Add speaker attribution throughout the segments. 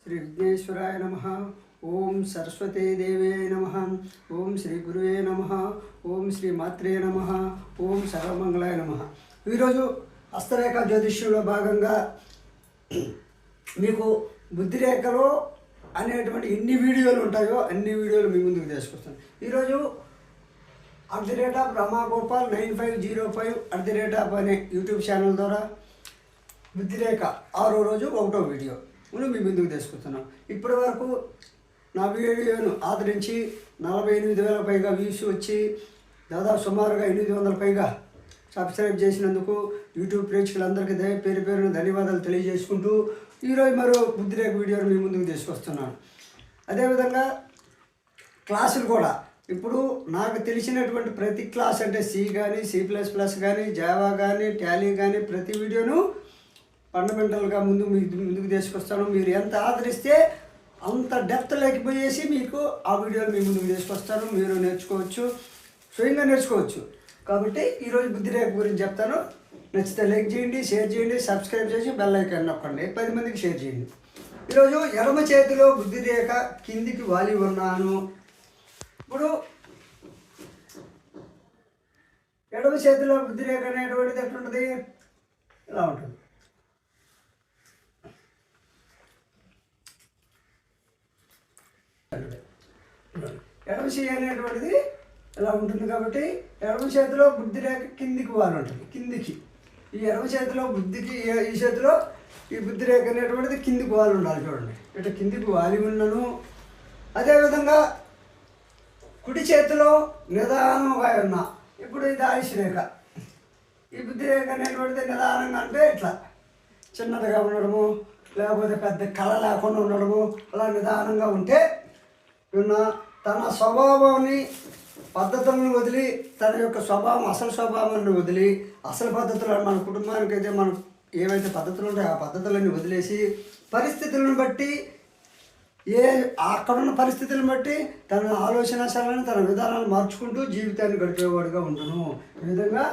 Speaker 1: శ్రీ విఘ్నేశ్వరాయ నమః. ఓం సరస్వతీ దేవే నమః. ఓం శ్రీ గురువే నమః. ఓం శ్రీ మాత్రే నమః. ఓం సర్వమంగళాయ నమః. ఈరోజు హస్తరేఖ జ్యోతిష్యంలో భాగంగా మీకు బుద్ధిరేఖలో అనేటువంటి ఎన్ని వీడియోలు ఉంటాయో అన్ని వీడియోలు మీ ముందుకు తీసుకొస్తాను. ఈరోజు @రమాగోపాల్ 9505 అనే యూట్యూబ్ ఛానల్ ద్వారా బుద్ధిరేఖ 6వ రోజు 1వ వీడియో మీ ముందుకు తీసుకొస్తున్నాం. ఇప్పటి వరకు నా వీడియోను ఆదరించి 48,000 పైగా వ్యూస్ వచ్చి దాదాపు సుమారుగా 800 పైగా సబ్స్క్రైబ్ చేసినందుకు యూట్యూబ్ ప్రేక్షకులందరికీ పేరు పేరున ధన్యవాదాలు తెలియజేసుకుంటూ ఈరోజు మరో బుద్ధిరేఖ వీడియోను మీ ముందుకు తీసుకొస్తున్నాను. అదేవిధంగా క్లాసులు కూడా ఇప్పుడు నాకు తెలిసినటువంటి ప్రతి క్లాస్ అంటే సి కానీ C++ కానీ జావా కానీ టాలీ కానీ ప్రతి వీడియోను ఫండమెంటల్గా ముందుకు తీసుకొస్తాను. మీరు ఎంత ఆదరిస్తే అంత డెప్త్ లేకపోయేసి మీకు ఆ వీడియోలు మీ ముందుకు తీసుకొస్తాను. మీరు నేర్చుకోవచ్చు, స్వయంగా నేర్చుకోవచ్చు. కాబట్టి ఈరోజు బుద్ధిరేఖ గురించి చెప్తాను. నచ్చితే లైక్ చేయండి, షేర్ చేయండి, సబ్స్క్రైబ్ చేసి బెల్ ఐకాన్ నొక్కండి, 10 మందికి షేర్ చేయండి. ఈరోజు ఎడమ చేతిలో బుద్ధిరేఖ కిందికి వాలి ఉన్నాను. ఇప్పుడు ఎడమ చేతిలో బుద్ధిరేఖ అనేటువంటిది ఎట్లుంటుంది, ఇలా ఉంటుంది. ఎడమ చేయి అనేటువంటిది ఇలా ఉంటుంది. కాబట్టి ఎడమ చేతిలో బుద్ధిరేఖ కిందికి వాలి ఉంటుంది, కిందికి. ఈ ఎడమ చేతిలో ఈ చేతిలో ఈ బుద్ధిరేఖ అనేటువంటిది కిందికి వాలి ఉండాలి. చూడండి, ఇట్లా కిందికి వాలి ఉన్నాను. అదేవిధంగా కుడి చేతిలో నిదానంగా ఉన్నా. ఇప్పుడు ఇది ఆయుష్ రేఖ. ఈ బుద్ధిరేఖ అనేటువంటిది నిదానంగా అంటే ఇట్లా చిన్నదిగా ఉండడము, లేకపోతే పెద్ద కళ లేకుండా ఉండడము, అలా నిదానంగా ఉంటే తన స్వభావాన్ని పద్ధతులను వదిలి, తన యొక్క స్వభావం అసలు స్వభావాన్ని వదిలి, అసలు పద్ధతులు మన కుటుంబానికి అయితే మనం ఏవైతే పద్ధతులు ఉంటాయో ఆ పద్ధతులన్నీ వదిలేసి పరిస్థితులను బట్టి అక్కడున్న పరిస్థితులను బట్టి తన ఆలోచన శైలిని తన విధానాలు మార్చుకుంటూ జీవితాన్ని గడిపేవాడుగా ఉండను. ఈ విధంగా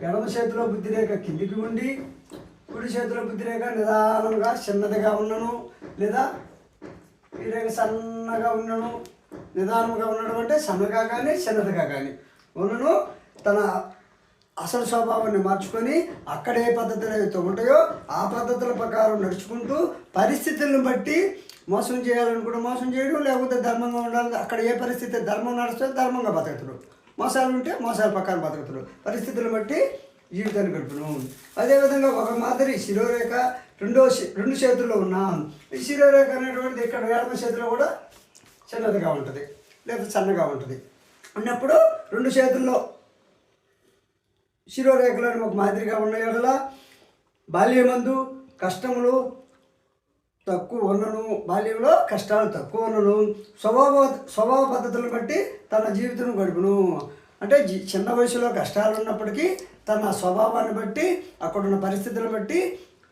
Speaker 1: ఎడమ చేతిలో బుద్ధిరేఖ కిందికి ఉండి కుడి చేతిలో బుద్ధిరేఖ నిదానంగా చిన్నదిగా ఉండను, లేదా ఈ రేఖ సన్నగా ఉండను. నిదానంగా ఉండడం అంటే సన్నగా కానీ చిన్నదిగా కానీ ఉండను. తన అసలు స్వభావాన్ని మార్చుకొని అక్కడ ఏ పద్ధతులు అయితే ఉంటాయో ఆ పద్ధతుల ప్రకారం నడుచుకుంటూ పరిస్థితులను బట్టి మోసం చేయాలనుకుంటే మోసం చేయడం, లేకపోతే ధర్మంగా ఉండాలి. అక్కడ ఏ పరిస్థితి ధర్మం నడుస్తుంది ధర్మంగా బతకతుడు, మోసాలు ఉంటే మోసాల ప్రకారం బతకతుడు, పరిస్థితులను బట్టి జీవితాన్ని గడుపును. అదేవిధంగా ఒక మాదిరి శిరోరేఖ రెండు చేతుల్లో ఉన్నాం. ఈ శిరోరేఖ అనేటువంటిది ఇక్కడ ఎడమ చేతిలో కూడా చిన్నదిగా ఉంటుంది, లేదా సన్నగా ఉంటుంది. ఉన్నప్పుడు రెండు చేతుల్లో శిరోరేఖలను ఒక మాదిరిగా ఉన్నాయి కదా. బాల్యమందు కష్టములు తక్కువ ఉన్నను, బాల్యంలో కష్టాలు తక్కువ ఉన్నను, స్వభావ పద్ధతులను బట్టి తన జీవితం గడుపును. అంటే చిన్న వయసులో కష్టాలు ఉన్నప్పటికీ తన స్వభావాన్ని బట్టి అక్కడున్న పరిస్థితులను బట్టి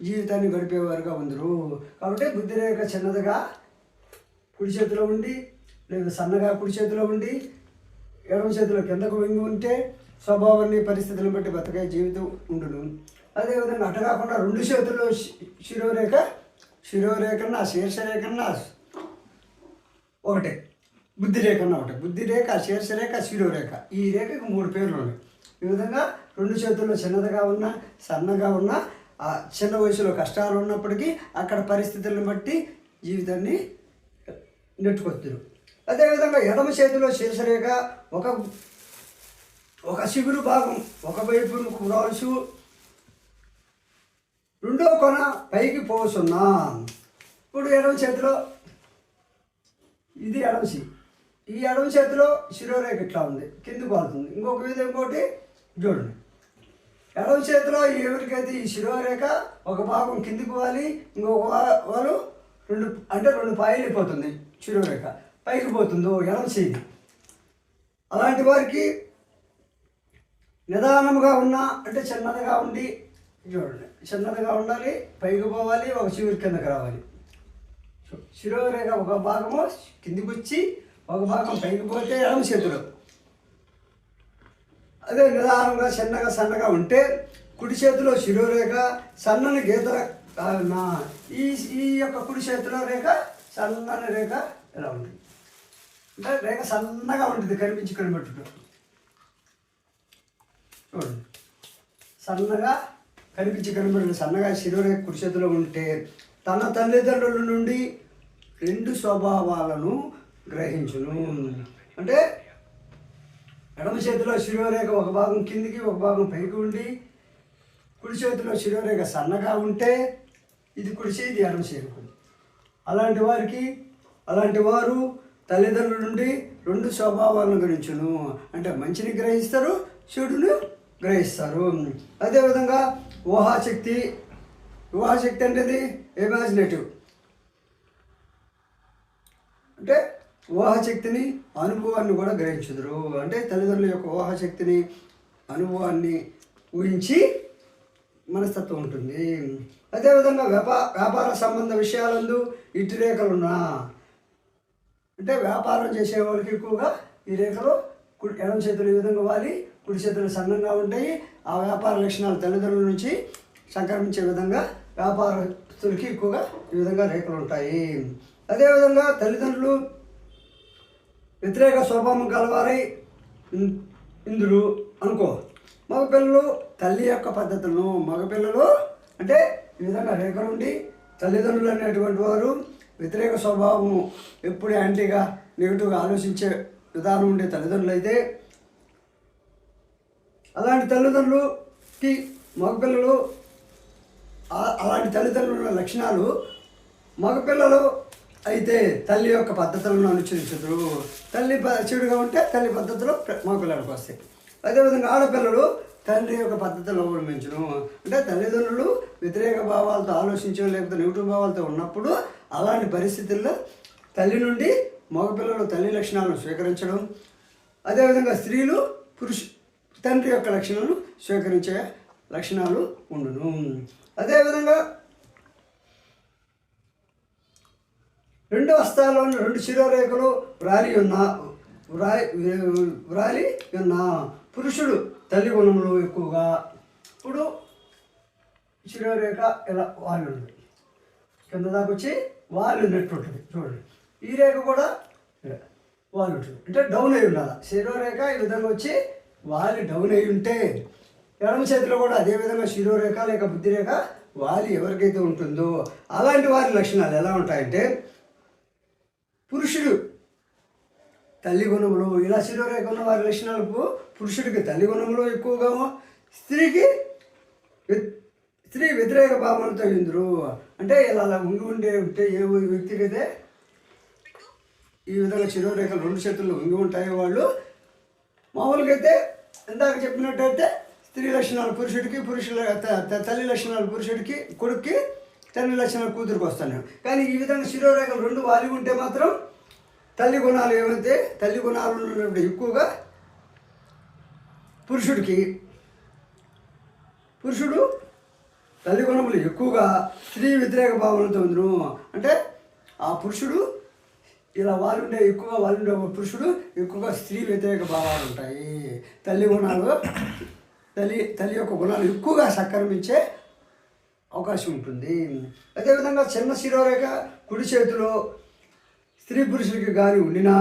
Speaker 1: జీవితాన్ని గడిపేవారుగా ఉందరు. కాబట్టి బుద్ధిరేఖ చిన్నదిగా కుడి చేతిలో ఉండి, లేదా సన్నగా కుడి చేతిలో ఉండి ఎడమ చేతిలో కిందకు వంగి ఉంటే స్వభావాన్ని పరిస్థితులను బట్టి బతకే జీవితం ఉండును. అదేవిధంగా అటు కాకుండా రెండు చేతుల్లో శిరోరేఖన్నా శీర్షరేఖన్నా ఒకటే, బుద్ధిరేఖన్నా ఒకటే. బుద్ధిరేఖ, శీర్షరేఖ, శిరోరేఖ, ఈ రేఖకు 3 పేర్లు ఉన్నాయి. ఈ విధంగా రెండు చేతుల్లో చిన్నదిగా ఉన్నా సన్నగా ఉన్నా ఆ చిన్న వయసులో కష్టాలు ఉన్నప్పటికీ అక్కడ పరిస్థితులను బట్టి జీవితాన్ని నెట్టుకొస్తారు. అదేవిధంగా ఎడమ చేతిలో శీర్షరేఖ ఒక శిగురు భాగం ఒకవైపు రాల్సు, రెండో కొన పైకి పోసున్నా. ఇప్పుడు ఎడమ చేతిలో ఇది ఎడమసి, ఈ ఎడమ చేతిలో శిరోరేఖ ఇట్లా ఉంది, కిందికి వాడుతుంది. ఇంకోటి చూడండి, ఎడమ చేతిలో ఎవరికైతే ఈ శిరోరేఖ ఒక భాగం కిందికి వాలి, ఇంకొక వాళ్ళు రెండు పాయలు అయిపోతుంది, శిరోరేఖ పైకి పోతుందో ఎడమ చేయి. అలాంటి వారికి నిదానంగా ఉన్నా అంటే చిన్నదిగా ఉండి, చూడండి చిన్నదిగా ఉండాలి, పైకి పోవాలి, ఒక చివరి కిందకి రావాలి. శిరోరేఖ ఒక భాగము కిందికి వచ్చి ఒక భాగం పైకి పోతే ఎడమ చేతిలో. అదే నిదానంగా సన్నగా ఉంటే కుడి చేతిలో శిరోరేఖ సన్నని గీత నా ఈ ఈ యొక్క కుడి చేతిలో రేఖ సన్నని రేఖ ఇలా ఉంటుంది. అంటే రేఖ సన్నగా ఉంటుంది, కనిపెట్టుడు చూడండి. సన్నగా కనిపెట్టు సన్నగా శిరోరేఖ కుడి చేతిలో ఉంటే తన తల్లిదండ్రుల నుండి 2 స్వభావాలను గ్రహించును. అంటే ఎడమ చేతిలో శిరోరేఖ ఒక భాగం కిందికి ఒక భాగం పైకి ఉండి, కుడి చేతిలో శిరోరేఖ సన్నగా ఉంటే ఇది కుడి చేయి, ఇది ఎడమ చేయి. అలాంటి వారు తల్లిదండ్రుల నుండి 2 స్వభావాలను గ్రహించును. అంటే మంచిని గ్రహిస్తారు, చెడును గ్రహిస్తారు. అదేవిధంగా ఊహాశక్తి అనేది ఇమాజినేటివ్. అంటే ఊహాశక్తిని అనుభవాన్ని కూడా గ్రహించుదురు. అంటే తల్లిదండ్రుల యొక్క ఊహాశక్తిని అనుభవాన్ని ఊహించి మనస్తత్వం ఉంటుంది. అదేవిధంగా వ్యాపార సంబంధ విషయాలందు ఇటు రేఖలున్నా, అంటే వ్యాపారం చేసే వాళ్ళకి ఎక్కువగా ఈ రేఖలు ఎడమ చేతులు ఈ విధంగా వాలి కుడి చేతులు సన్నంగా ఉంటాయి. ఆ వ్యాపార లక్షణాలు తల్లిదండ్రుల నుంచి సంక్రమించే విధంగా వ్యాపారస్తులకి ఎక్కువగా ఈ విధంగా రేఖలు ఉంటాయి. అదేవిధంగా తల్లిదండ్రులు వ్యతిరేక స్వభావం గలవారై ఇందులు అనుకో. మగపిల్లలు తల్లి యొక్క పద్ధతులను, మగపిల్లలు అంటే ఈ విధంగా రేఖలు ఉండి తల్లిదండ్రులు అనేటువంటి వారు వ్యతిరేక స్వభావం ఎప్పుడు యాంటీగా నెగిటివ్గా ఆలోచించే విధానం ఉండే తల్లిదండ్రులు అయితే, అలాంటి తల్లిదండ్రులకి మగపిల్లలు అలాంటి తల్లిదండ్రుల లక్షణాలు మగపిల్లలు అయితే తల్లి యొక్క పద్ధతులను అనుసరించరు. తల్లి చెడుగా ఉంటే తల్లి పద్ధతులు మగపిల్లలకు వస్తాయి. అదేవిధంగా ఆడపిల్లలు తండ్రి యొక్క పద్ధతులు అవలంబించను. అంటే తల్లిదండ్రులు వ్యతిరేక భావాలతో ఆలోచించడం లేకపోతే నెగిటివ్ భావాలతో ఉన్నప్పుడు అలాంటి పరిస్థితుల్లో తల్లి నుండి మగపిల్లలు తల్లి లక్షణాలను స్వీకరించడం, అదేవిధంగా స్త్రీలు తండ్రి యొక్క లక్షణాలను స్వీకరించే లక్షణాలు ఉండును. అదేవిధంగా 2 హస్తాల్లో 2 శిరోరేఖలు వ్రాలి ఉన్న పురుషుడు తల్లి గుణములు ఎక్కువగా. ఇప్పుడు శిరోరేఖ ఇలా వాలి ఉంది, కింద దాకా వచ్చి వాలి ఉన్నట్టు ఉంటుంది చూడండి. ఈ రేఖ కూడా వాలి ఉంటుంది, అంటే డౌన్ అయి ఉండాలి. శిరోరేఖ ఈ విధంగా వచ్చి వాలి డౌన్ అయి ఉంటే ఎడమ చేతిలో కూడా అదేవిధంగా శిరోరేఖ లేక బుద్ధిరేఖ వాలి ఎవరికైతే ఉంటుందో అలాంటి వారి లక్షణాలు ఎలా ఉంటాయంటే, పురుషుడు తల్లి గుణములు, ఇలా శిరోరేఖ ఉన్న వారి లక్షణాలకు పురుషుడికి తల్లి గుణములు ఎక్కువగా, స్త్రీ వ్యతిరేక భావనతో ఇందురు. అంటే ఇలా ఉండి ఉంటే ఏ వ్యక్తికి అయితే ఈ విధంగా శిరోరేఖలు 2 చేతుల్లో ఉంటాయి వాళ్ళు మామూలుగా అయితే ఇందాక చెప్పినట్టయితే స్త్రీ లక్షణాలు పురుషుడికి, తల్లి లక్షణాలు పురుషుడికి, కొడుక్కి, తండ్రి లక్షణాలు కూతురికి వస్తున్నాయి. కానీ ఈ విధంగా శిరోరేఖలు 2 వాలి ఉంటే మాత్రం తల్లి గుణాలు ఏమైతే తల్లి గుణాలు ఉన్నప్పుడు ఎక్కువగా పురుషుడు తల్లి గుణములు ఎక్కువగా స్త్రీ వ్యతిరేక భావనతో ఉందను. అంటే ఆ పురుషుడు ఇలా వాళ్ళుండే పురుషుడు ఎక్కువగా స్త్రీ వ్యతిరేక భావాలు ఉంటాయి. తల్లి గుణాలు తల్లి యొక్క గుణాలు ఎక్కువగా సంక్రమించే అవకాశం ఉంటుంది. అదేవిధంగా చిన్న శిరోరేఖ కుడి చేతిలో స్త్రీ పురుషులకి కానీ ఉండినా,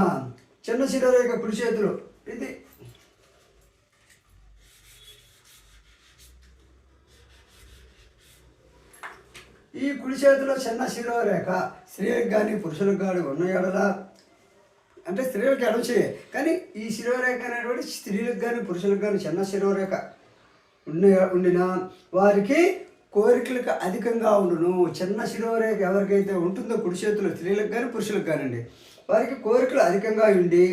Speaker 1: చిన్న శిరోరేఖ కుడి చేతిలో ఇది ఈ కుడి చేతిలో చిన్న శిరోరేఖ స్త్రీలకు కానీ పురుషులకు కానీ ఉన్న ఎడల, అంటే స్త్రీలకు ఎడవచే కానీ ఈ శిరోరేఖ అనేటువంటి స్త్రీలకు కానీ పురుషులకు కానీ చిన్న శిరోరేఖ ఉండినా వారికి కోరికలకు అధికంగా ఉండును. చిన్న శిరోరేఖ ఎవరికైతే ఉంటుందో కుడి చేతిలో స్త్రీలకు కానీ పురుషులకు కానివ్వండి, వారికి కోరికలు అధికంగా ఉండి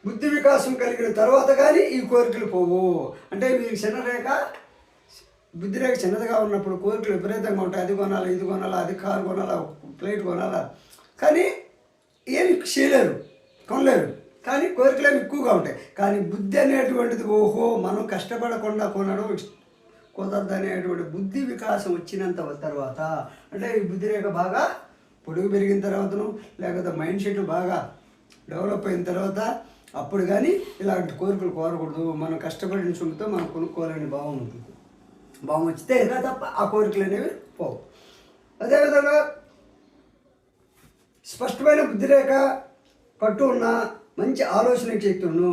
Speaker 1: బుద్ధి వికాసం కలిగిన తర్వాత కానీ ఈ కోరికలు పోవు. అంటే మీకు చిన్న రేఖ బుద్ధి రేఖ చిన్నదిగా ఉన్నప్పుడు కోరికలు విపరీతంగా ఉంటాయి. అది కొనాలి, ఇది కొనాలా, అది కారు కొనాలా, ప్లేట్ కొనాలా, కానీ ఏమి చేయలేరు, కొనలేరు. కానీ కోరికలు ఏమి ఎక్కువగా ఉంటాయి. కానీ బుద్ధి అనేటువంటిది ఓహో మనం కష్టపడకుండా కొనడం కుదరదు అనేటువంటి బుద్ధి వికాసం వచ్చినంత తర్వాత, అంటే ఈ బుద్ధి రేఖ బాగా పొడుగు పెరిగిన తర్వాతను లేకపోతే మైండ్ సెట్ బాగా డెవలప్ అయిన తర్వాత అప్పుడు కానీ ఇలాంటి కోరికలు కోరకూడదు. మనం కష్టపడిన సొమ్ముతో మనం కొనుక్కోవాలని భావం ఉంటుంది. భావం వచ్చితే ఇలా తప్ప ఆ కోరికలు అనేవి పోవు. అదేవిధంగా స్పష్టమైన బుద్ధిరేఖ కట్టు ఉన్న మంచి ఆలోచన శక్తి ఉన్ను.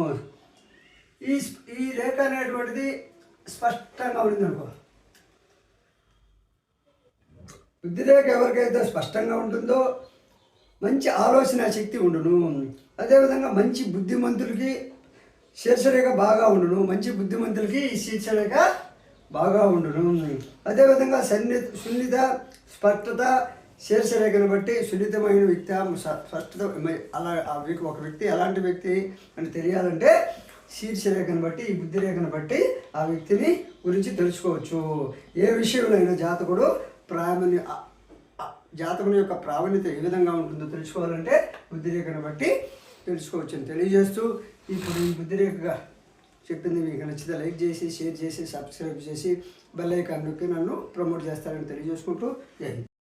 Speaker 1: ఈ రేఖ అనేటువంటిది స్పష్టంగా ఉండిందనుకో, బుద్ధిరేఖ ఎవరికైతే స్పష్టంగా ఉంటుందో మంచి ఆలోచన శక్తి ఉండును. అదేవిధంగా మంచి బుద్ధిమంతులకి శీర్షరేఖ బాగా ఉండును. మంచి బుద్ధిమంతులకి ఈ శీర్షరేఖ బాగా ఉండును. అదేవిధంగా సున్నిత స్పష్టత శీర్షరేఖను బట్టి సున్నితమైన వ్యక్తి స్పష్టత అలా ఒక వ్యక్తి ఎలాంటి వ్యక్తి అని తెలియాలంటే శీర్షరేఖను బట్టి ఈ బుద్ధిరేఖను బట్టి ఆ వ్యక్తిని గురించి తెలుసుకోవచ్చు. ఏ విషయంలో జాతకుడు జాతకుని యొక్క ప్రావీణ్యత ఏ విధంగా ఉంటుందో తెలుసుకోవాలంటే బుద్ధిరేఖను బట్టి తెలుసుకోవచ్చు అని తెలియజేస్తూ, ఇప్పుడు ఈ బుద్ధిరేఖగా చెప్పింది మీకు నచ్చితే లైక్ చేసి, షేర్ చేసి, సబ్స్క్రైబ్ చేసి బెల్ ఐకాన్ నొక్కి నన్ను ప్రమోట్ చేస్తారని తెలియజేసుకుంటూ జై హింద్.